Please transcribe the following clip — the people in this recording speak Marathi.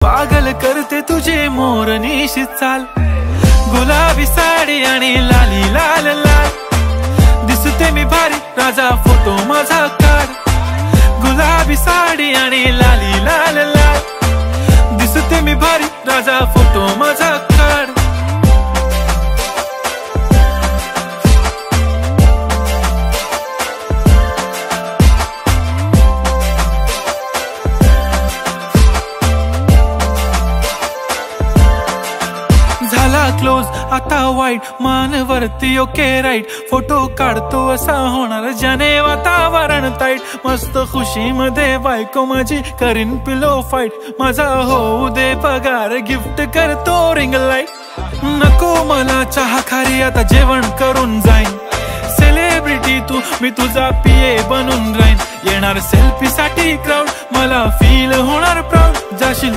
पागल करते तुझे मोरनीशी चाल, गुलाबी साडी आणि लाली लाल लाल, दिसते मी भारी राजा फोटो माझा काढ, गुलाबी साडी आणि लाली लाल लाल, दिसते मी भारी राजा फोटो माझा काढ। झाला क्लोज आता वाईट, मान वरती ओके राईट, फोटो काढतो असा होणार ज्याने वातावरण ताईट, मस्त खुशी मध्ये बायको माझी करीन पिलो फाईट, माझा होऊ दे पगार गिफ्ट करतो रिंग लाईट, नको मला चहा खारी आता जेवण करून जाईन, सेलिब्रिटी तू मी तुझा पीए बनून राहीन, येणार सेल्फी साठी क्राऊड मला फील होणार प्राऊड, जाशील